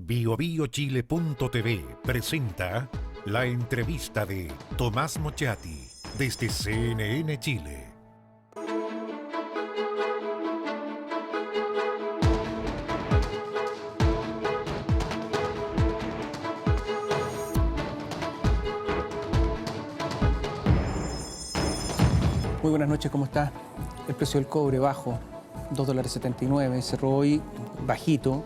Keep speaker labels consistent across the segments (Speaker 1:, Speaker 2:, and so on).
Speaker 1: BioBioChile.tv presenta la entrevista de Tomás Mochati desde CNN Chile.
Speaker 2: Muy buenas noches, ¿cómo está? El precio del cobre bajo, $2.79, cerró hoy bajito.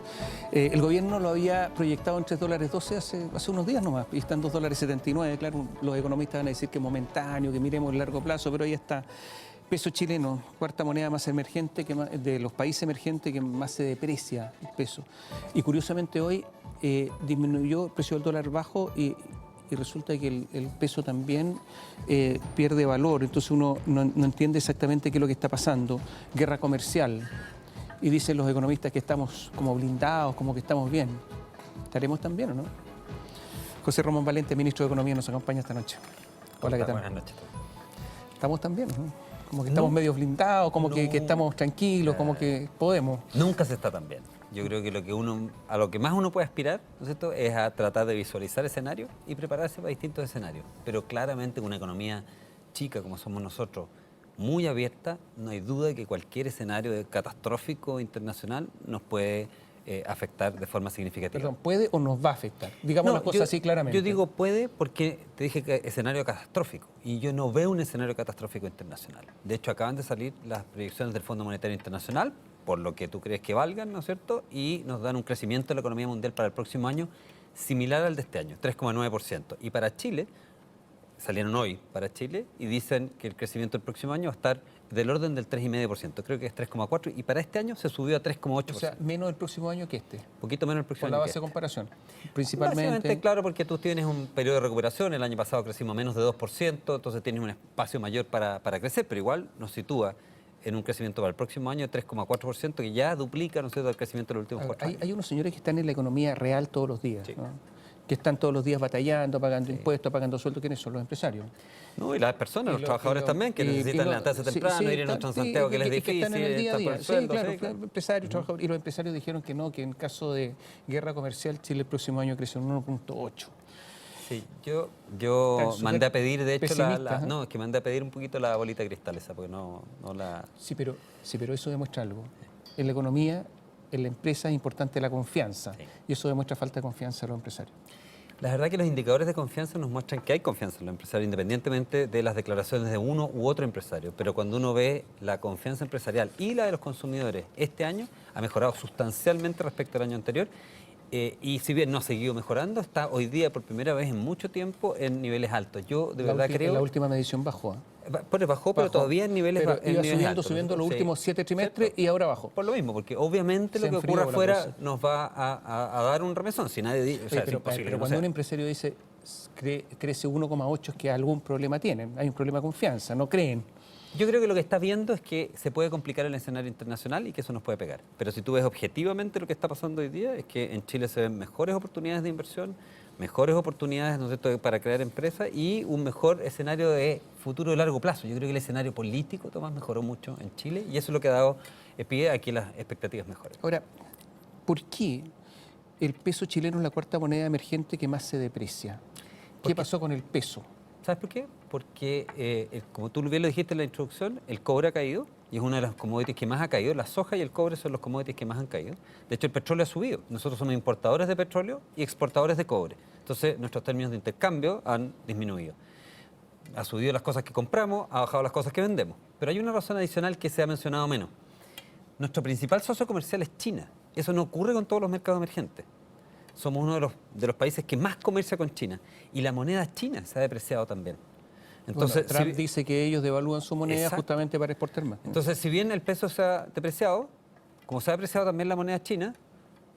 Speaker 2: El gobierno lo había proyectado en $3.12 hace unos días nomás, y está en $2.79. Claro, los economistas van a decir que es momentáneo, que miremos el largo plazo, pero ahí está. Peso chileno, cuarta moneda más emergente de los países emergentes que más se deprecia el peso. Y curiosamente hoy disminuyó el precio del dólar bajo y resulta que el peso también pierde valor, entonces uno no entiende exactamente qué es lo que está pasando. Guerra comercial, y dicen los economistas que estamos como blindados, como que estamos bien. ¿Estaremos tan bien o no? José Ramón Valente, ministro de Economía, nos acompaña esta noche. Hola, ¿qué tal?
Speaker 3: Buenas noches.
Speaker 2: ¿Estamos tan bien, no? Como que estamos medio blindados, como que estamos tranquilos, como que podemos.
Speaker 3: Nunca se está tan bien. Yo creo que a lo que más uno puede aspirar, ¿no es cierto?, es a tratar de visualizar escenarios y prepararse para distintos escenarios. Pero claramente una economía chica como somos nosotros, muy abierta, no hay duda de que cualquier escenario catastrófico internacional nos puede afectar de forma significativa.
Speaker 2: Perdón, ¿puede o nos va a afectar? Digamos las cosas así claramente.
Speaker 3: Yo digo puede porque te dije que escenario catastrófico y yo no veo un escenario catastrófico internacional. De hecho, acaban de salir las proyecciones del Fondo Monetario Internacional, por lo que tú crees que valgan, ¿no es cierto? Y nos dan un crecimiento de la economía mundial para el próximo año similar al de este año, 3,9%. Y para Chile, salieron hoy para Chile y dicen que el crecimiento del próximo año va a estar del orden del 3,5%. Creo que es 3,4% y para este año se subió a 3,8%.
Speaker 2: O sea, menos el próximo año que este.
Speaker 3: Poquito menos el próximo
Speaker 2: año. Por la base de comparación. Principalmente.
Speaker 3: Claro, porque tú tienes un periodo de recuperación. El año pasado crecimos menos de 2%, entonces tienes un espacio mayor para crecer, pero igual nos sitúa en un crecimiento para el próximo año de 3,4%, que ya duplica, ¿no es cierto?, el crecimiento de los últimos 4 años.
Speaker 2: Hay unos señores que están en la economía real todos los días,
Speaker 3: sí,
Speaker 2: ¿no? Que están todos los días batallando, pagando impuestos, pagando sueldos. ¿Quiénes son? Los empresarios.
Speaker 3: No, y las personas, los trabajadores también, que necesitan levantarse temprano, ir en otro Santiago, que les es difícil,
Speaker 2: están en el día a día.
Speaker 3: Sueldo,
Speaker 2: claro, empresarios, trabajadores. Y los empresarios dijeron que no, que en caso de guerra comercial, Chile el próximo año crece un 1,8.
Speaker 3: Sí, yo mandé a pedir, de hecho,
Speaker 2: no,
Speaker 3: es que mandé a pedir un poquito la bolita de cristal esa, porque no la...
Speaker 2: Sí, pero eso demuestra algo. En la economía, en la empresa es importante la confianza, sí, y eso demuestra falta de confianza de los empresarios.
Speaker 3: La verdad que los indicadores de confianza nos muestran que hay confianza en los empresarios, independientemente de las declaraciones de uno u otro empresario. Pero cuando uno ve la confianza empresarial y la de los consumidores este año, ha mejorado sustancialmente respecto al año anterior. Y si bien no ha seguido mejorando, está hoy día por primera vez en mucho tiempo en niveles altos. Yo de verdad creo...
Speaker 2: La última medición bajó.
Speaker 3: Bajó, pero todavía en niveles altos.
Speaker 2: Subiendo los últimos 7 trimestres, ¿cierto? Y ahora bajó.
Speaker 3: Por lo mismo, porque obviamente lo que ocurra afuera nos va a dar un remesón. Si nadie dice, es imposible.
Speaker 2: Pero cuando un empresario dice crece 1,8 es que algún problema tienen. Hay un problema de confianza, no creen.
Speaker 3: Yo creo que lo que estás viendo es que se puede complicar el escenario internacional y que eso nos puede pegar. Pero si tú ves objetivamente lo que está pasando hoy día, es que en Chile se ven mejores oportunidades de inversión, mejores oportunidades, ¿no es cierto?, para crear empresas y un mejor escenario de futuro de largo plazo. Yo creo que el escenario político, Tomás, mejoró mucho en Chile y eso es lo que ha dado pie a que las expectativas mejoren.
Speaker 2: Ahora, ¿por qué el peso chileno es la cuarta moneda emergente que más se deprecia? ¿Qué pasó con el peso?
Speaker 3: ¿Sabes por qué? Porque, como tú bien lo dijiste en la introducción, el cobre ha caído y es una de las commodities que más ha caído. La soja y el cobre son los commodities que más han caído. De hecho, el petróleo ha subido. Nosotros somos importadores de petróleo y exportadores de cobre. Entonces, nuestros términos de intercambio han disminuido. Ha subido las cosas que compramos, ha bajado las cosas que vendemos. Pero hay una razón adicional que se ha mencionado menos. Nuestro principal socio comercial es China. Eso no ocurre con todos los mercados emergentes. Somos uno de los países que más comercia con China. Y la moneda china se ha depreciado también. Entonces,
Speaker 2: Trump dice que ellos devalúan su moneda, exacto, justamente para exportar más.
Speaker 3: Entonces, si bien el peso se ha depreciado, como se ha depreciado también la moneda china,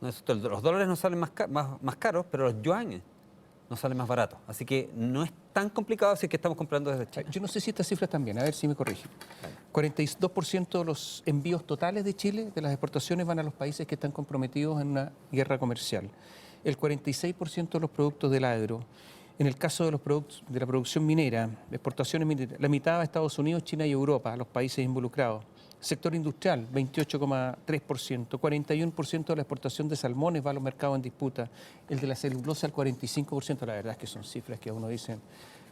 Speaker 3: los dólares nos salen más caros, pero los yuanes nos salen más baratos. Así que no es tan complicado si es que estamos comprando desde China.
Speaker 2: Yo no sé si estas cifras también, a ver si me corrigen. 42% de los envíos totales de Chile, de las exportaciones, van a los países que están comprometidos en una guerra comercial. El 46% de los productos del agro. En el caso de los productos de la producción minera, exportaciones mineras, la mitad a Estados Unidos, China y Europa, a los países involucrados. Sector industrial, 28,3%, 41% de la exportación de salmones va a los mercados en disputa, el de la celulosa al 45%, la verdad es que son cifras que uno dice,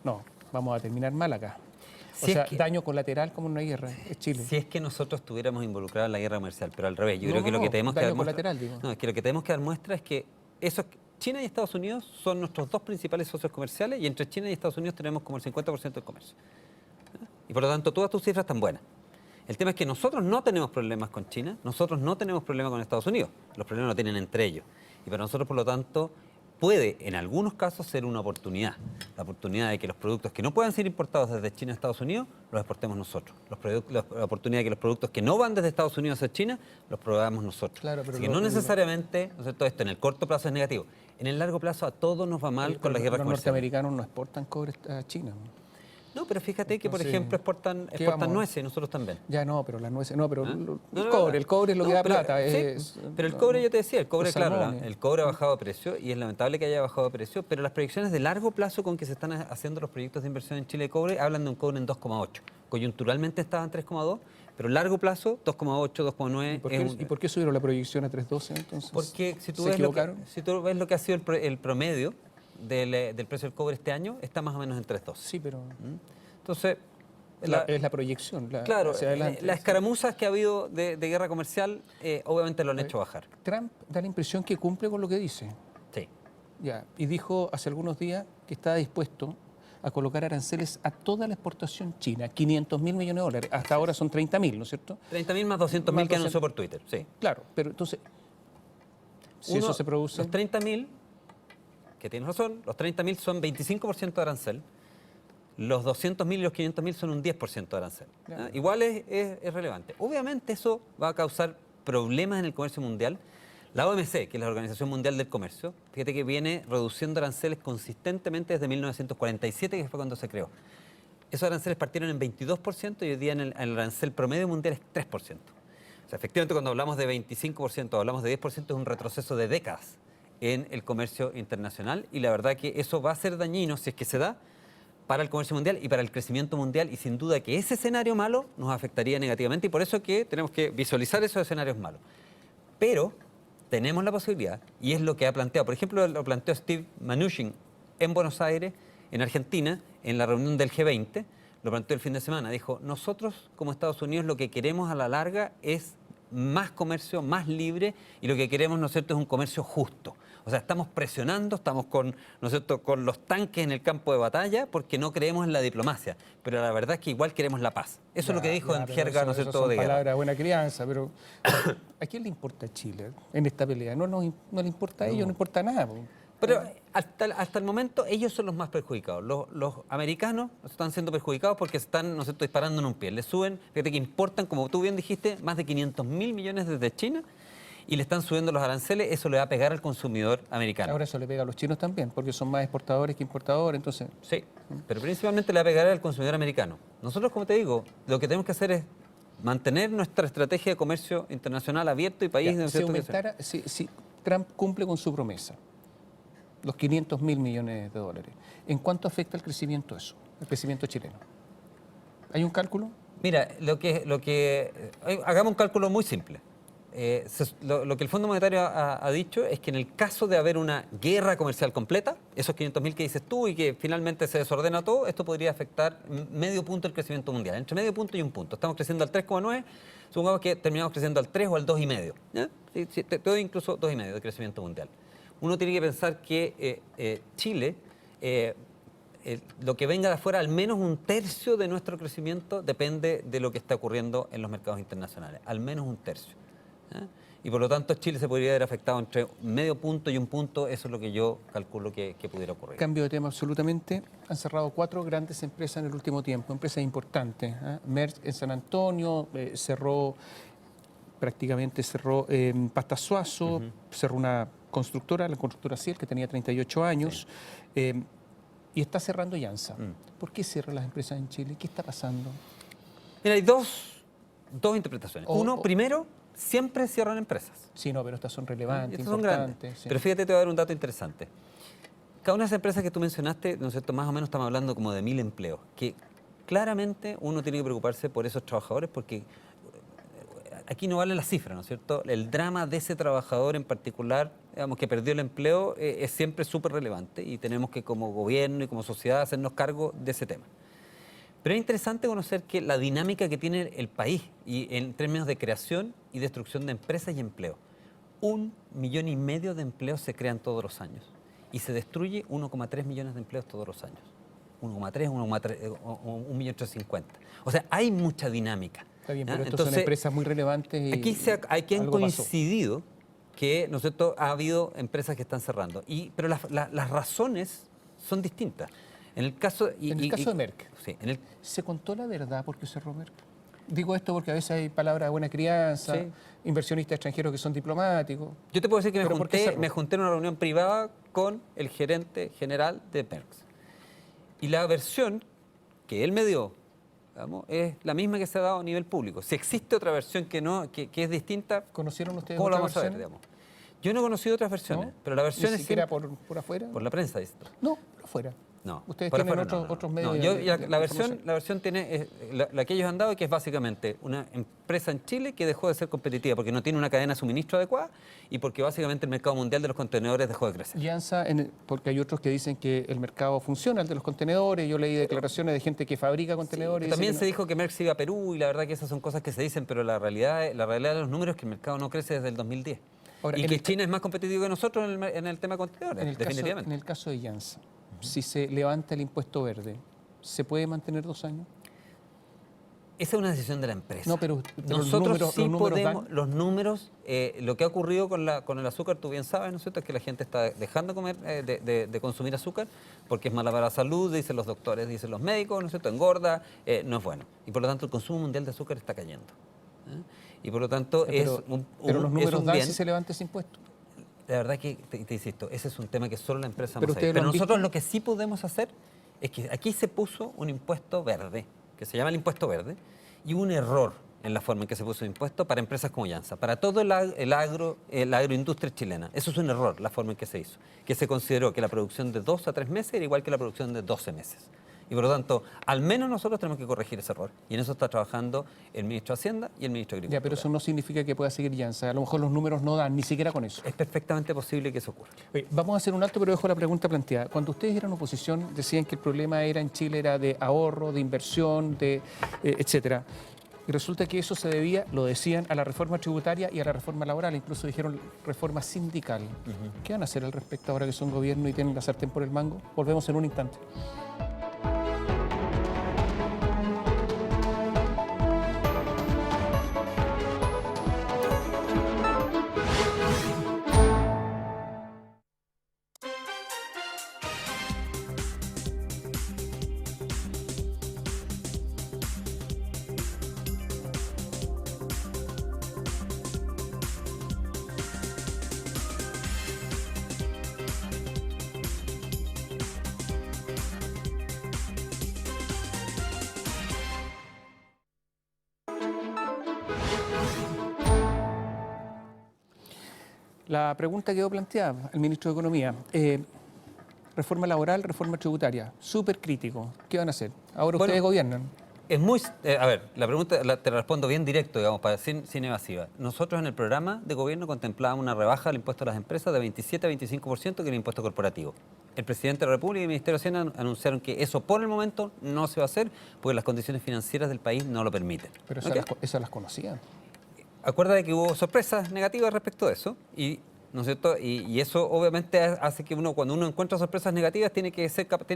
Speaker 2: no, vamos a terminar mal acá.
Speaker 3: Si
Speaker 2: O sea,
Speaker 3: es que-
Speaker 2: daño colateral como en una guerra, es Chile.
Speaker 3: Si es que nosotros estuviéramos involucrados en la guerra comercial, pero al revés, yo
Speaker 2: No,
Speaker 3: creo que
Speaker 2: no,
Speaker 3: lo que
Speaker 2: no,
Speaker 3: tenemos que
Speaker 2: daño
Speaker 3: dar muestra,
Speaker 2: colateral, digo.
Speaker 3: no, es que lo que tenemos que dar muestra es que China y Estados Unidos son nuestros dos principales socios comerciales y entre China y Estados Unidos tenemos como el 50% del comercio. Y por lo tanto, todas tus cifras están buenas. El tema es que nosotros no tenemos problemas con China, nosotros no tenemos problemas con Estados Unidos. Los problemas lo tienen entre ellos. Y para nosotros, por lo tanto, puede en algunos casos ser una oportunidad. La oportunidad de que los productos que no puedan ser importados desde China a Estados Unidos, los exportemos nosotros. La oportunidad de que los productos que no van desde Estados Unidos a China, los probamos nosotros.
Speaker 2: Claro, pero
Speaker 3: Así que no necesariamente, ¿no es cierto?, esto en el corto plazo es negativo. En el largo plazo a todos nos va mal con las guerras
Speaker 2: Los
Speaker 3: comerciales.
Speaker 2: norteamericanos no exportan cobre a China.
Speaker 3: No, pero fíjate que, por
Speaker 2: Entonces,
Speaker 3: ejemplo, exportan
Speaker 2: ¿qué vamos a-
Speaker 3: nueces y nosotros también.
Speaker 2: Ya no, pero las nueces, no, pero
Speaker 3: ¿Ah?
Speaker 2: el
Speaker 3: No, no,
Speaker 2: cobre,
Speaker 3: no.
Speaker 2: el cobre es lo que
Speaker 3: No,
Speaker 2: da
Speaker 3: pero-
Speaker 2: plata.
Speaker 3: sí,
Speaker 2: es-
Speaker 3: pero el cobre, yo te decía, el cobre,
Speaker 2: los
Speaker 3: claro,
Speaker 2: salmones.
Speaker 3: el cobre ha bajado de precio y es lamentable que haya bajado de precio, pero las proyecciones de largo plazo con que se están haciendo los proyectos de inversión en Chile de cobre hablan de un cobre en 2,8. Coyunturalmente estaba en 3,2, pero largo plazo 2,8, 2,9.
Speaker 2: ¿Y por qué subieron la proyección a 3.12 entonces?
Speaker 3: Porque si tú,
Speaker 2: ¿Se
Speaker 3: ves lo que,
Speaker 2: equivocaron?
Speaker 3: si tú ves lo que ha sido el promedio del precio del cobre este año, está más o menos en 3,12.
Speaker 2: Sí, pero
Speaker 3: Entonces,
Speaker 2: es la proyección.
Speaker 3: claro,
Speaker 2: hacia adelante.
Speaker 3: las escaramuzas que ha habido de guerra comercial obviamente lo han hecho bajar.
Speaker 2: Trump da la impresión que cumple con lo que dice.
Speaker 3: Sí.
Speaker 2: Ya, y dijo hace algunos días que estaba dispuesto a colocar aranceles a toda la exportación china, 500.000 millones de dólares. Hasta ahora son 30.000, ¿no es cierto?
Speaker 3: 30.000 más 200.000
Speaker 2: Más
Speaker 3: que
Speaker 2: 200.000.
Speaker 3: anunció por Twitter, sí.
Speaker 2: Claro, pero entonces, si eso se produce...
Speaker 3: Los 30.000, que tienes razón, los 30.000 son 25% de arancel, los 200.000 y los 500.000 son un 10% de arancel.
Speaker 2: Ya.
Speaker 3: ¿Ah? Igual es relevante. Obviamente eso va a causar problemas en el comercio mundial. La OMC, que es la Organización Mundial del Comercio, fíjate que viene reduciendo aranceles consistentemente desde 1947, que fue cuando se creó. Esos aranceles partieron en 22% y hoy día en el arancel promedio mundial es 3%. O sea, efectivamente, cuando hablamos de 25% o hablamos de 10%, es un retroceso de décadas en el comercio internacional y la verdad que eso va a ser dañino, si es que se da, para el comercio mundial y para el crecimiento mundial y sin duda que ese escenario malo nos afectaría negativamente y por eso que tenemos que visualizar esos escenarios malos. Pero tenemos la posibilidad, y es lo que ha planteado, por ejemplo, lo planteó Steve Mnuchin en Buenos Aires, en Argentina, en la reunión del G20, lo planteó el fin de semana, dijo, nosotros como Estados Unidos lo que queremos a la larga es más comercio, más libre, y lo que queremos, ¿no es cierto?, es un comercio justo. O sea, estamos presionando, estamos con, ¿no es cierto?, con los tanques en el campo de batalla porque no creemos en la diplomacia, pero la verdad es que igual queremos la paz. Eso es lo que dijo en
Speaker 2: pero
Speaker 3: jerga, ¿no es
Speaker 2: eso
Speaker 3: cierto?,
Speaker 2: son
Speaker 3: de guerra.
Speaker 2: palabras buena crianza, pero ¿a quién le importa Chile en esta pelea? No le importa a ellos, no importa nada. Po.
Speaker 3: Pero hasta el momento ellos son los más perjudicados. Los americanos están siendo perjudicados porque están, ¿no es cierto?, disparando en un pie. Les suben, fíjate que importan, como tú bien dijiste, más de 500.000 millones desde China y le están subiendo los aranceles. Eso le va a pegar al consumidor americano.
Speaker 2: Ahora eso le pega a los chinos también, porque son más exportadores que importadores, entonces...
Speaker 3: Sí, pero principalmente le va a pegar al consumidor americano. Nosotros, como te digo, lo que tenemos que hacer es mantener nuestra estrategia de comercio internacional abierto y país...
Speaker 2: Ya,
Speaker 3: ¿no es
Speaker 2: si
Speaker 3: cierto?, que
Speaker 2: aumentara, si Trump cumple con su promesa, los 500.000 millones de dólares, ¿en cuánto afecta el crecimiento eso, el crecimiento chileno? ¿Hay un cálculo?
Speaker 3: Mira, hagamos un cálculo muy simple. Lo que el Fondo Monetario ha dicho es que en el caso de haber una guerra comercial completa, esos 500.000 que dices tú y que finalmente se desordena todo, esto podría afectar medio punto el crecimiento mundial, entre medio punto y un punto. Estamos creciendo al 3,9, supongamos que terminamos creciendo al 3 o al 2,5. ¿Ya? Sí, te doy incluso 2,5 de crecimiento mundial. Uno tiene que pensar que Chile... lo que venga de afuera, al menos un tercio de nuestro crecimiento depende de lo que está ocurriendo en los mercados internacionales, al menos un tercio. ¿Eh? Y por lo tanto Chile se podría ver afectado entre medio punto y un punto, eso es lo que yo calculo que pudiera ocurrir.
Speaker 2: Cambio de tema absolutamente. Han cerrado 4 grandes empresas en el último tiempo, empresas importantes. Maersk en San Antonio, prácticamente cerró Pastasuazo, cerró una constructora, la constructora Ciel, que tenía 38 años. Sí. Y está cerrando Llanza. ¿Por qué cierran las empresas en Chile? ¿Qué está pasando?
Speaker 3: Mira, hay dos interpretaciones. Primero, siempre cierran empresas.
Speaker 2: Sí, no, pero estas son relevantes,
Speaker 3: Estas son grandes.
Speaker 2: importantes. Sí.
Speaker 3: Pero fíjate, te voy a dar un dato interesante. Cada una de esas empresas que tú mencionaste, ¿no es cierto?, más o menos estamos hablando como de 1.000 empleos, que claramente uno tiene que preocuparse por esos trabajadores porque aquí no vale la cifra, ¿no es cierto? El drama de ese trabajador en particular, digamos, que perdió el empleo, es siempre súper relevante y tenemos que como gobierno y como sociedad hacernos cargo de ese tema. Pero es interesante conocer que la dinámica que tiene el país y en términos de creación y destrucción de empresas y empleo. 1,5 millones de empleos se crean todos los años y se destruye 1,3 millones de empleos todos los años. 1,3 O sea, hay mucha dinámica.
Speaker 2: Está bien, pero
Speaker 3: ¿Ah?
Speaker 2: estas son empresas muy relevantes. Y
Speaker 3: Aquí han
Speaker 2: algo pasó.
Speaker 3: coincidido que, ¿no es cierto?, ha habido empresas que están cerrando. Pero las razones son distintas. En el caso,
Speaker 2: de Merck,
Speaker 3: sí,
Speaker 2: ¿se contó la verdad por qué cerró Merck? Digo esto porque a veces hay palabras de buena crianza,
Speaker 3: Sí.
Speaker 2: inversionistas extranjeros que son diplomáticos.
Speaker 3: Yo te puedo decir que
Speaker 2: ¿Pero por qué cerró?
Speaker 3: me junté en una reunión privada con el gerente general de Merck. Y la versión que él me dio, digamos, es la misma que se ha dado a nivel público. Si existe otra versión que es distinta,
Speaker 2: ¿Conocieron ustedes
Speaker 3: ¿cómo la
Speaker 2: otras
Speaker 3: vamos a ver,
Speaker 2: versiones?
Speaker 3: digamos? Yo no he conocido otras versiones,
Speaker 2: ¿No?
Speaker 3: pero la versión
Speaker 2: ¿Ni
Speaker 3: es
Speaker 2: siquiera
Speaker 3: siempre-
Speaker 2: por afuera?
Speaker 3: por la prensa, dice.
Speaker 2: No, por afuera.
Speaker 3: No.
Speaker 2: Ustedes
Speaker 3: por
Speaker 2: tienen
Speaker 3: afuera
Speaker 2: otros medios
Speaker 3: No,
Speaker 2: de
Speaker 3: la
Speaker 2: información.
Speaker 3: versión tiene la que ellos han dado, que es básicamente una empresa en Chile que dejó de ser competitiva porque no tiene una cadena de suministro adecuada y porque básicamente el mercado mundial de los contenedores dejó de crecer.
Speaker 2: Y ANSA, porque hay otros que dicen que el mercado funciona, el de los contenedores. Yo leí declaraciones de gente que fabrica contenedores. y
Speaker 3: También
Speaker 2: dice
Speaker 3: se
Speaker 2: que
Speaker 3: dijo que Merck se iba a Perú y la verdad que esas son cosas que se dicen, pero la realidad de los números es que el mercado no crece desde el 2010.
Speaker 2: Ahora,
Speaker 3: Y
Speaker 2: en
Speaker 3: que
Speaker 2: el
Speaker 3: China es más competitivo que nosotros en el tema de
Speaker 2: no.
Speaker 3: contenedores,
Speaker 2: En el
Speaker 3: definitivamente.
Speaker 2: caso de Janssen, si se levanta el impuesto verde, ¿se puede mantener 2 años?
Speaker 3: Esa es una decisión de la empresa.
Speaker 2: No, pero
Speaker 3: nosotros
Speaker 2: los
Speaker 3: sí
Speaker 2: números
Speaker 3: podemos,
Speaker 2: dan.
Speaker 3: los números, lo que ha ocurrido con el azúcar, tú bien sabes, ¿no es cierto?, es que la gente está dejando de consumir azúcar porque es mala para la salud, dicen los doctores, dicen los médicos, ¿no es cierto?, engorda, no es bueno. Y por lo tanto el consumo mundial de azúcar está cayendo. Y por lo tanto
Speaker 2: Pero los números
Speaker 3: un
Speaker 2: dan
Speaker 3: bien.
Speaker 2: si se levanta ese impuesto.
Speaker 3: La verdad que, te insisto, ese es un tema que solo la empresa
Speaker 2: Pero
Speaker 3: no sabe.
Speaker 2: ustedes lo
Speaker 3: Pero
Speaker 2: han
Speaker 3: nosotros
Speaker 2: visto.
Speaker 3: lo que sí podemos hacer es que aquí se puso un impuesto verde, que se llama el impuesto verde, y hubo un error en la forma en que se puso el impuesto para empresas como Janssen, para todo la agroindustria chilena. Eso es un error, la forma en que se hizo, que se consideró que la producción de 2 a 3 meses era igual que la producción de 12 meses. Y por lo tanto, al menos nosotros tenemos que corregir ese error. Y en eso está trabajando el ministro de Hacienda y el ministro de Agricultura.
Speaker 2: Ya, pero eso no significa que pueda seguir Janssen. A lo mejor los números no dan, ni siquiera con eso.
Speaker 3: Es perfectamente posible que eso ocurra.
Speaker 2: Oye, vamos a hacer un alto, pero dejo la pregunta planteada. Cuando ustedes eran oposición, decían que el problema era en Chile era de ahorro, de inversión, etcétera. Y resulta que eso se debía, lo decían, a la reforma tributaria y a la reforma laboral. Incluso dijeron reforma sindical. ¿Qué van a hacer al respecto ahora que son gobierno y tienen la sartén por el mango? Volvemos en un instante. La pregunta quedó planteada al ministro de Economía. Reforma laboral, reforma tributaria. Súper crítico. ¿Qué van a hacer? Ahora
Speaker 3: Bueno,
Speaker 2: ustedes gobiernan.
Speaker 3: Es muy, a ver, la pregunta te la respondo bien directo, digamos, sin evasiva. Nosotros en el programa de gobierno contemplábamos una rebaja del impuesto a las empresas de 27 a 25%, que era el impuesto corporativo. El presidente de la República y el Ministerio de Hacienda anunciaron que eso por el momento no se va a hacer porque las condiciones financieras del país no lo permiten.
Speaker 2: Pero
Speaker 3: ¿Ok?
Speaker 2: esas las conocían.
Speaker 3: Acuérdate que hubo sorpresas negativas respecto de eso ¿no es cierto? Y eso obviamente hace que cuando uno encuentra sorpresas negativas, tiene que ser capaz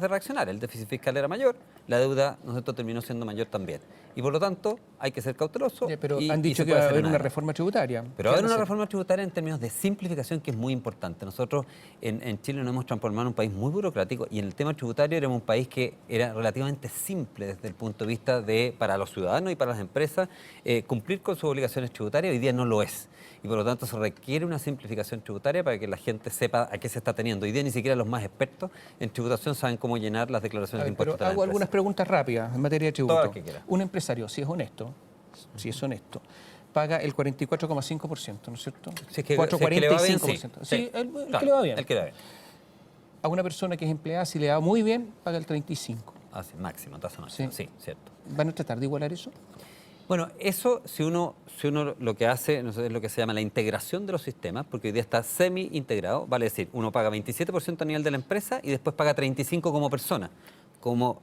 Speaker 3: de reaccionar. El déficit fiscal era mayor, la deuda, ¿no es cierto?, terminó siendo mayor también. Y por lo tanto, hay que ser cauteloso.
Speaker 2: Pero
Speaker 3: y
Speaker 2: han dicho
Speaker 3: se
Speaker 2: que
Speaker 3: puede
Speaker 2: va a
Speaker 3: hacer
Speaker 2: haber una
Speaker 3: nada.
Speaker 2: reforma tributaria.
Speaker 3: Pero va a haber
Speaker 2: ¿Qué van
Speaker 3: una
Speaker 2: hacer?
Speaker 3: reforma tributaria en términos de simplificación que es muy importante. Nosotros en Chile nos hemos transformado en un país muy burocrático y en el tema tributario éramos un país que era relativamente simple desde el punto de vista para los ciudadanos y para las empresas cumplir con sus obligaciones tributarias. Hoy día no lo es. Y por lo tanto se requiere una simplificación tributaria para que la gente sepa a qué se está teniendo. Hoy día ni siquiera los más expertos en tributación saben cómo llenar las declaraciones
Speaker 2: A
Speaker 3: de
Speaker 2: ver, pero
Speaker 3: impuestos.
Speaker 2: hago algunas preguntas rápidas en materia de tributo.
Speaker 3: Todas las que quiera.
Speaker 2: Un empresario, si es honesto, paga el 44,5%, ¿no es cierto?
Speaker 3: Si es que le va bien, sí.
Speaker 2: Sí, el
Speaker 3: Claro,
Speaker 2: que le va bien.
Speaker 3: El que le va bien.
Speaker 2: A una persona que es empleada, si le va muy bien, paga el 35%.
Speaker 3: Ah, sí, máximo, tasa máxima.
Speaker 2: Sí.
Speaker 3: Sí, cierto.
Speaker 2: ¿Van a tratar de igualar eso?
Speaker 3: Bueno, eso si uno lo que hace no sé, es lo que se llama la integración de los sistemas, porque hoy día está semi-integrado, vale decir, uno paga 27% a nivel de la empresa y después paga 35% como persona.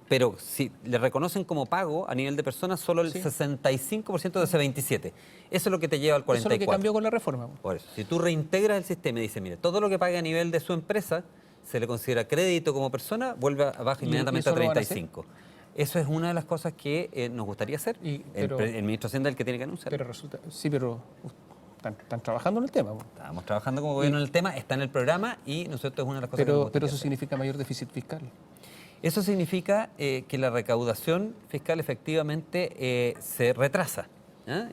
Speaker 3: Pero si le reconocen como pago a nivel de persona solo el 65% de ese 27%. Eso es lo que te lleva al 44%.
Speaker 2: Eso es lo que cambió con la reforma.
Speaker 3: Por eso, si tú reintegras el sistema y dices, mire, todo lo que pague a nivel de su empresa se le considera crédito como persona, baja inmediatamente a 35%. Eso es una de las cosas que nos gustaría hacer. El ministro Hacienda es el que tiene que anunciar.
Speaker 2: Pero resulta, sí, pero están trabajando en el tema.
Speaker 3: Estamos trabajando como gobierno en el tema, está en el programa y nosotros es una de las cosas que nos gustaría
Speaker 2: Pero eso
Speaker 3: hacer.
Speaker 2: significa mayor déficit fiscal.
Speaker 3: Eso significa que la recaudación fiscal efectivamente se retrasa.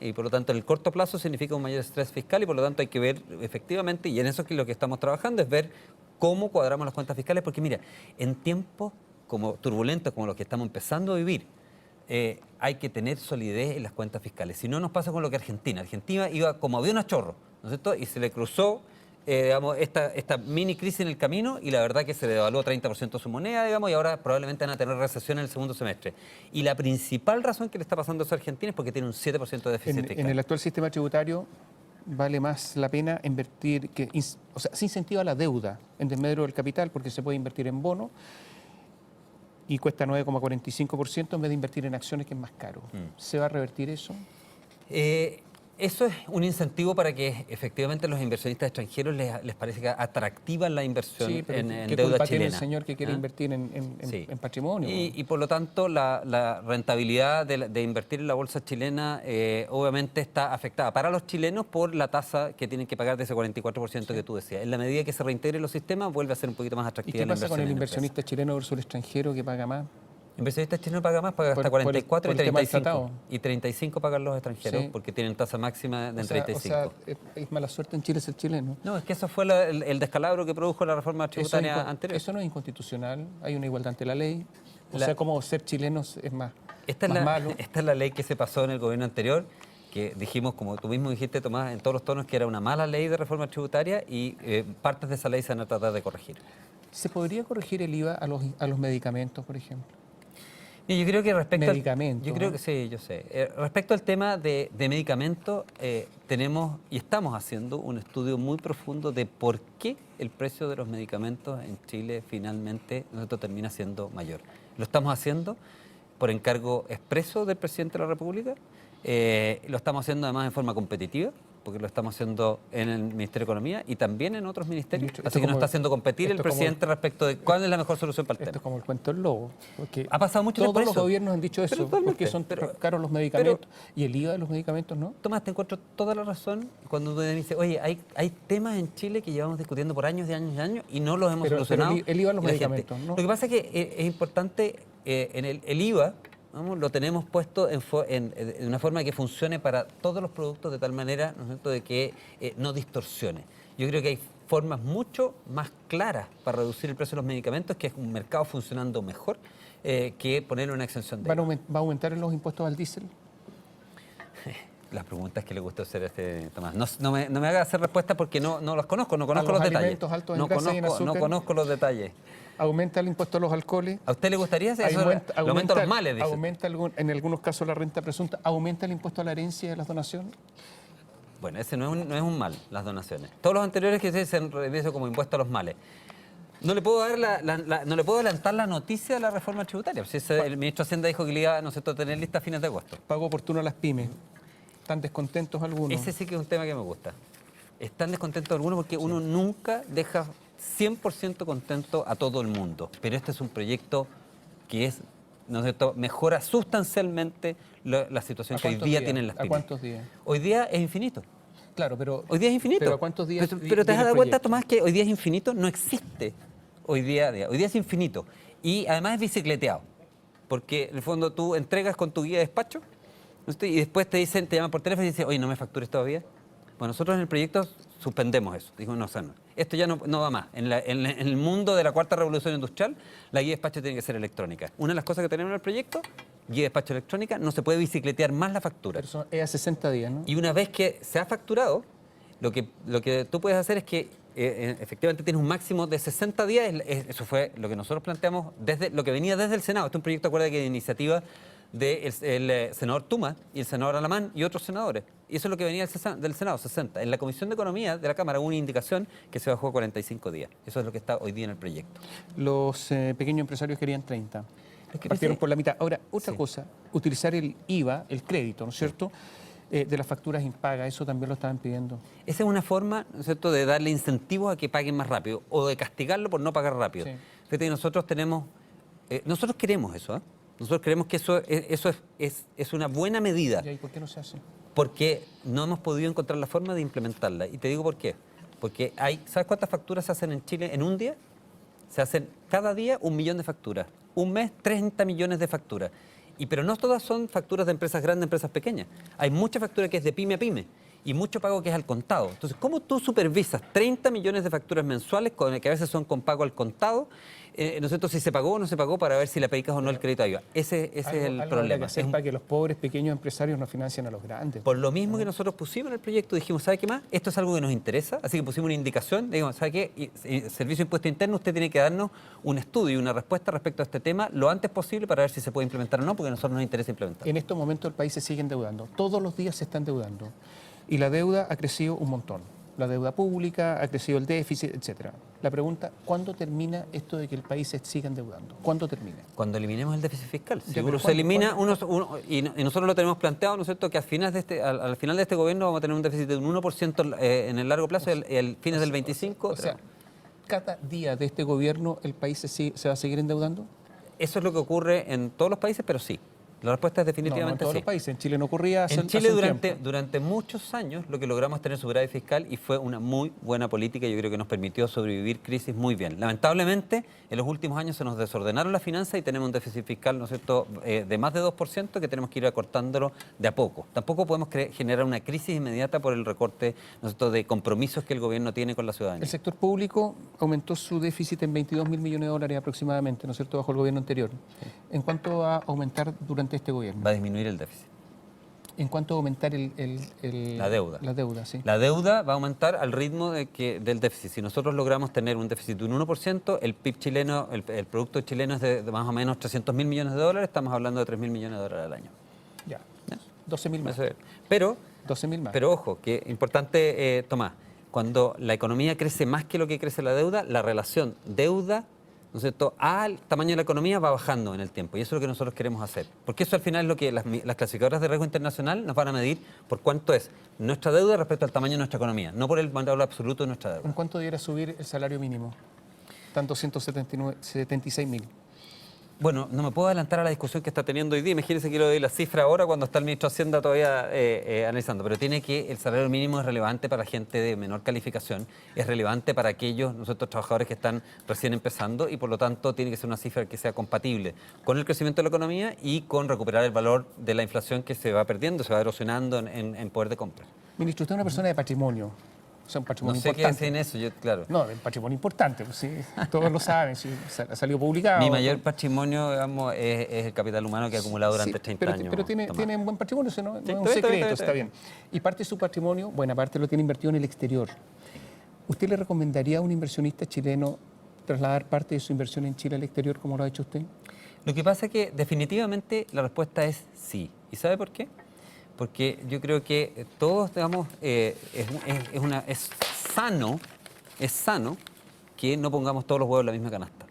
Speaker 3: Y por lo tanto, en el corto plazo significa un mayor estrés fiscal y por lo tanto hay que ver efectivamente, y en eso es que lo que estamos trabajando, es ver cómo cuadramos las cuentas fiscales, porque mira, en tiempos como turbulentos como los que estamos empezando a vivir, hay que tener solidez en las cuentas fiscales. Si no, nos pasa con lo que Argentina. Argentina iba como avión a chorro, ¿no es cierto? Y se le cruzó digamos, esta mini crisis en el camino y la verdad que se le devaluó 30% su moneda, digamos, y ahora probablemente van a tener recesión en el segundo semestre. Y la principal razón que le está pasando eso a Argentina es porque tiene un 7% de déficit fiscal.
Speaker 2: En el actual sistema tributario vale más la pena invertir, o sea, se incentiva la deuda en desmedro del capital porque se puede invertir en bonos y cuesta 9,45% en vez de invertir en acciones, que es más caro. ¿Se va a revertir eso?
Speaker 3: Eso es un incentivo para que efectivamente los inversionistas extranjeros les parezca atractiva la inversión en deuda chilena.
Speaker 2: Tiene el señor que quiere invertir en patrimonio?
Speaker 3: Y por lo tanto la rentabilidad de invertir en la bolsa chilena obviamente está afectada para los chilenos por la tasa que tienen que pagar de ese 44% que tú decías. En la medida que se reintegren los sistemas vuelve a ser un poquito más atractiva la inversión.
Speaker 2: ¿Y qué pasa con el inversionista chileno versus el extranjero que paga más?
Speaker 3: El inversionista chileno paga más, paga hasta 44 y 35. Y 35 pagan los extranjeros porque tienen tasa máxima de 35. O sea,
Speaker 2: es mala suerte en Chile ser chileno.
Speaker 3: No, es que eso fue el descalabro que produjo la reforma tributaria anterior.
Speaker 2: Eso no es inconstitucional, hay una igualdad ante la ley. O sea, como ser chilenos es más malo.
Speaker 3: Esta es la ley que se pasó en el gobierno anterior, que dijimos, como tú mismo dijiste, Tomás, en todos los tonos, que era una mala ley de reforma tributaria y partes de esa ley se van a tratar de corregir.
Speaker 2: ¿Se podría corregir el IVA a los medicamentos, por ejemplo?
Speaker 3: Yo creo que respecto
Speaker 2: medicamentos.
Speaker 3: Yo creo que sí, yo sé. Respecto al tema de medicamentos, tenemos y estamos haciendo un estudio muy profundo de por qué el precio de los medicamentos en Chile finalmente termina siendo mayor. Lo estamos haciendo por encargo expreso del presidente de la República. Lo estamos haciendo además en forma competitiva, porque lo estamos haciendo en el Ministerio de Economía y también en otros ministerios. Así que nos está haciendo competir el presidente respecto de cuál es la mejor solución para el tema.
Speaker 2: Esto es como el cuento del lobo. Porque
Speaker 3: ha pasado mucho tiempo.
Speaker 2: Todos los gobiernos han dicho eso, porque son caros los medicamentos. ¿Y el IVA de los medicamentos no?
Speaker 3: Tomás, te encuentro toda la razón cuando tú dices, oye, hay temas en Chile que llevamos discutiendo por años y años y años y no los hemos solucionado.
Speaker 2: Pero el IVA de los medicamentos, ¿no?
Speaker 3: Lo que pasa es que es importante, en el IVA, lo tenemos puesto en una forma que funcione para todos los productos de tal manera, ¿no es cierto?, de que no distorsione. Yo creo que hay formas mucho más claras para reducir el precio de los medicamentos, que es un mercado funcionando mejor que poner una exención de IVA.
Speaker 2: ¿Va a aumentar los impuestos al diésel?
Speaker 3: Las preguntas que le gusta hacer Tomás. No me haga hacer respuestas porque no las conozco, no conozco los detalles. No conozco los detalles.
Speaker 2: ¿Aumenta el impuesto a los alcoholes?
Speaker 3: ¿A usted le gustaría hacer eso? Aumenta los males, dice.
Speaker 2: ¿Aumenta en algunos casos la renta presunta? ¿Aumenta el impuesto a la herencia y a las donaciones?
Speaker 3: Bueno, ese no es un mal, las donaciones. Todos los anteriores que se han revisto como impuesto a los males. No le puedo no le puedo adelantar la noticia de la reforma tributaria. El ministro de Hacienda dijo que le iba a tener lista a fines de agosto.
Speaker 2: Pago oportuno a las pymes. ¿Están descontentos algunos?
Speaker 3: Ese sí que es un tema que me gusta. Están descontentos algunos porque uno nunca deja 100% contento a todo el mundo. Pero este es un proyecto que ¿no es cierto?, mejora sustancialmente la situación que hoy día tienen las pymes.
Speaker 2: ¿A cuántos días?
Speaker 3: Hoy día es infinito.
Speaker 2: Claro, pero...
Speaker 3: Hoy día es infinito.
Speaker 2: ¿Pero a cuántos días?
Speaker 3: Pero te has dado cuenta, Tomás, que hoy día es infinito. No existe hoy día es infinito. Y además es bicicleteado. Porque en el fondo tú entregas con tu guía de despacho, ¿no? Y después te llaman por teléfono y dicen, oye, ¿no me factures todavía? Bueno, nosotros en el proyecto suspendemos eso. Dijimos, no, esto ya no va más. En el mundo de la cuarta revolución industrial, la guía de despacho tiene que ser electrónica. Una de las cosas que tenemos en el proyecto, guía de despacho electrónica, no se puede bicicletear más la factura.
Speaker 2: Pero es a 60 días, ¿no?
Speaker 3: Y una vez que se ha facturado, lo que tú puedes hacer es que efectivamente tienes un máximo de 60 días. Eso fue lo que nosotros planteamos, lo que venía desde el Senado. Este es un proyecto, acuérdate, que de iniciativa del senador Tuma y el senador Alamán y otros senadores. Y eso es lo que venía del Senado, 60. En la Comisión de Economía de la Cámara hubo una indicación que se bajó a 45 días. Eso es lo que está hoy día en el proyecto.
Speaker 2: Los pequeños empresarios querían 30.
Speaker 3: Es que
Speaker 2: Partieron
Speaker 3: parece-
Speaker 2: por la mitad. Ahora, otra
Speaker 3: Sí.
Speaker 2: cosa, utilizar el IVA, el crédito, ¿no es cierto?, de las facturas impagas, eso también lo estaban pidiendo.
Speaker 3: Esa es una forma, ¿no es cierto?, de darle incentivos a que paguen más rápido o de castigarlo por no pagar rápido.
Speaker 2: Sí.
Speaker 3: Fíjate que nosotros queremos eso, ¿eh? Nosotros creemos que eso es una buena medida.
Speaker 2: ¿Y ahí por qué no se hace?
Speaker 3: Porque no hemos podido encontrar la forma de implementarla. Y te digo por qué. Porque ¿sabes cuántas facturas se hacen en Chile en un día? Se hacen cada día 1 millón de facturas. Un mes, 30 millones de facturas. Pero no todas son facturas de empresas grandes, empresas pequeñas. Hay mucha factura que es de pyme a pyme y mucho pago que es al contado. Entonces, ¿cómo tú supervisas 30 millones de facturas mensuales que a veces son con pago al contado? ¿No es cierto? Si se pagó o no se pagó para ver si le aplicas o no el crédito a IVA. Ese es el
Speaker 2: Algo
Speaker 3: problema.
Speaker 2: que hacer para que los pobres pequeños empresarios no financien a los grandes.
Speaker 3: Por lo mismo que nosotros pusimos en el proyecto, dijimos, ¿sabe qué más? Esto es algo que nos interesa, así que pusimos una indicación, digamos, ¿sabe qué? Servicio de Impuesto Interno, usted tiene que darnos un estudio y una respuesta respecto a este tema lo antes posible para ver si se puede implementar o no, porque a nosotros nos interesa implementar.
Speaker 2: En estos momentos el país se sigue endeudando. Todos los días se está endeudando. Y la deuda ha crecido un montón. La deuda pública, ha crecido el déficit, etcétera. La pregunta, ¿cuándo termina esto de que el país se siga endeudando? ¿Cuándo termina?
Speaker 3: Cuando eliminemos el déficit fiscal. Si
Speaker 2: Ya, pero
Speaker 3: uno se
Speaker 2: ¿cuándo?
Speaker 3: elimina,
Speaker 2: ¿Cuándo?
Speaker 3: y nosotros lo tenemos planteado, ¿no es cierto?, que al final de este gobierno vamos a tener un déficit de un 1% en el largo plazo, y al fines del 25.
Speaker 2: O sea, cada día de este gobierno el país se va a seguir endeudando.
Speaker 3: Eso es lo que ocurre en todos los países, pero sí. La respuesta es
Speaker 2: No, no en
Speaker 3: definitivamente
Speaker 2: todos
Speaker 3: sí.
Speaker 2: los países. En Chile no ocurría hace
Speaker 3: En Chile
Speaker 2: hace un tiempo.
Speaker 3: durante muchos años lo que logramos es tener superávit fiscal y fue una muy buena política. Yo creo que nos permitió sobrevivir crisis muy bien. Lamentablemente, en los últimos años se nos desordenaron las finanzas y tenemos un déficit fiscal, ¿no es cierto?, de más de 2% que tenemos que ir acortándolo de a poco. Tampoco podemos generar una crisis inmediata por el recorte, ¿no es cierto?, de compromisos que el gobierno tiene con la ciudadanía.
Speaker 2: El sector público aumentó su déficit en 22.000 millones de dólares aproximadamente, ¿no es cierto?, bajo el gobierno anterior. ¿En cuánto va a aumentar durante este gobierno?
Speaker 3: Va a disminuir el déficit.
Speaker 2: ¿En cuánto va a aumentar
Speaker 3: La deuda.
Speaker 2: La deuda, sí.
Speaker 3: La deuda va a aumentar al ritmo del déficit. Si nosotros logramos tener un déficit de un 1%, el PIB chileno, el producto chileno es de más o menos 300.000 millones de dólares, estamos hablando de 3.000 millones de dólares al año.
Speaker 2: Ya. 12.000 más.
Speaker 3: Eso es. Pero
Speaker 2: 12.000 más.
Speaker 3: Pero ojo, que importante, Tomás, cuando la economía crece más que lo que crece la deuda, la relación deuda, ¿no es cierto?, al tamaño de la economía va bajando en el tiempo. Y eso es lo que nosotros queremos hacer. Porque eso al final es lo que las clasificadoras de riesgo internacional nos van a medir por cuánto es nuestra deuda respecto al tamaño de nuestra economía, no por el valor absoluto de nuestra deuda.
Speaker 2: ¿En cuánto debiera subir el salario mínimo? Están 276.000.
Speaker 3: Bueno, no me puedo adelantar a la discusión que está teniendo hoy día. Imagínense que le doy la cifra ahora cuando está el ministro de Hacienda todavía analizando. Pero el salario mínimo es relevante para gente de menor calificación, es relevante para aquellos nosotros trabajadores que están recién empezando y por lo tanto tiene que ser una cifra que sea compatible con el crecimiento de la economía y con recuperar el valor de la inflación que se va perdiendo, se va erosionando en poder de compra.
Speaker 2: Ministro, usted es una persona de patrimonio. O sea, un
Speaker 3: No
Speaker 2: patrimonio
Speaker 3: sé qué
Speaker 2: importante.
Speaker 3: decir en eso, yo, claro.
Speaker 2: No, un patrimonio importante, pues sí, todos lo saben, sí, ha salido publicado.
Speaker 3: Mi mayor patrimonio, digamos, es el capital humano que he acumulado durante
Speaker 2: Sí,
Speaker 3: 30
Speaker 2: pero,
Speaker 3: años.
Speaker 2: Pero tiene
Speaker 3: Tomás.
Speaker 2: un buen patrimonio, ¿sí? No es un
Speaker 3: está bien,
Speaker 2: secreto,
Speaker 3: está
Speaker 2: está bien. Y parte de su patrimonio, buena parte lo tiene invertido en el exterior. ¿Usted le recomendaría a un inversionista chileno trasladar parte de su inversión en Chile al exterior como lo ha hecho usted?
Speaker 3: Lo que pasa es que definitivamente la respuesta es sí. ¿Y sabe por qué? Porque yo creo que todos, digamos, es sano que no pongamos todos los huevos en la misma canasta.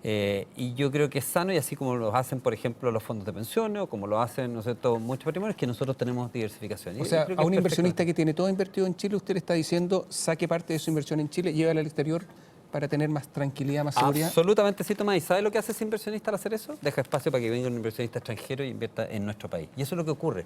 Speaker 3: Y yo creo que es sano, y así como lo hacen, por ejemplo, los fondos de pensiones, o como lo hacen, ¿no es cierto?, muchos patrimonios, que nosotros tenemos diversificación. Y
Speaker 2: O sea,
Speaker 3: yo creo que
Speaker 2: a un
Speaker 3: es
Speaker 2: inversionista
Speaker 3: perfecto.
Speaker 2: que tiene todo invertido en Chile, usted le está diciendo, saque parte de su inversión en Chile, llévala al exterior para tener más tranquilidad, más seguridad.
Speaker 3: Absolutamente sí, Tomás. ¿Y sabe lo que hace ese inversionista al hacer eso? Deja espacio para que venga un inversionista extranjero y invierta en nuestro país. Y eso es lo que ocurre.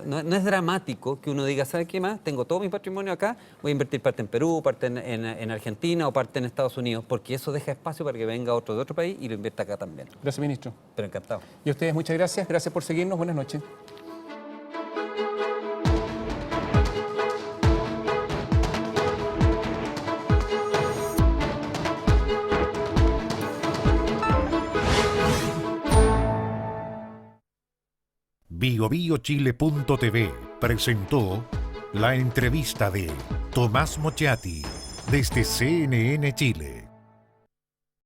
Speaker 3: No es dramático que uno diga, ¿sabe qué más? Tengo todo mi patrimonio acá, voy a invertir parte en Perú, parte en Argentina o parte en Estados Unidos, porque eso deja espacio para que venga otro de otro país y lo invierta acá también.
Speaker 2: Gracias, ministro.
Speaker 3: Pero encantado.
Speaker 2: Y a ustedes muchas gracias. Gracias por seguirnos. Buenas noches.
Speaker 1: BioBioChile.tv presentó la entrevista de Tomás Mochati desde CNN Chile.